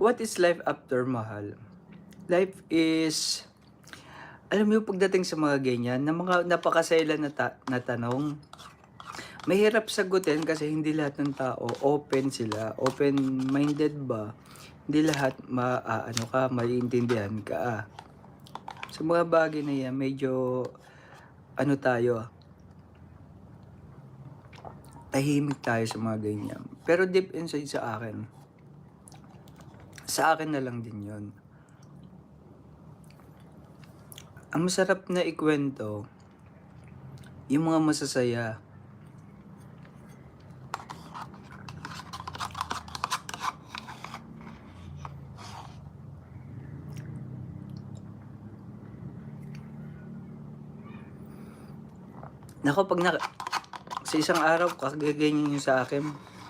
What is life after mahal? Life is, alam mo yung pagdating sa mga ganyan, na mga napakasailan na tanong, mahirap sagutin kasi hindi lahat ng tao open sila, open-minded ba? Hindi lahat maiintindihan ka. Sa mga bagay na yan, medyo tayo, tahimik tayo sa mga ganyan. Pero deep inside sa akin na lang din yon. Ang masarap na ikwento, yung mga masasaya. Nako, sa isang araw, kagaganyan yung sa akin,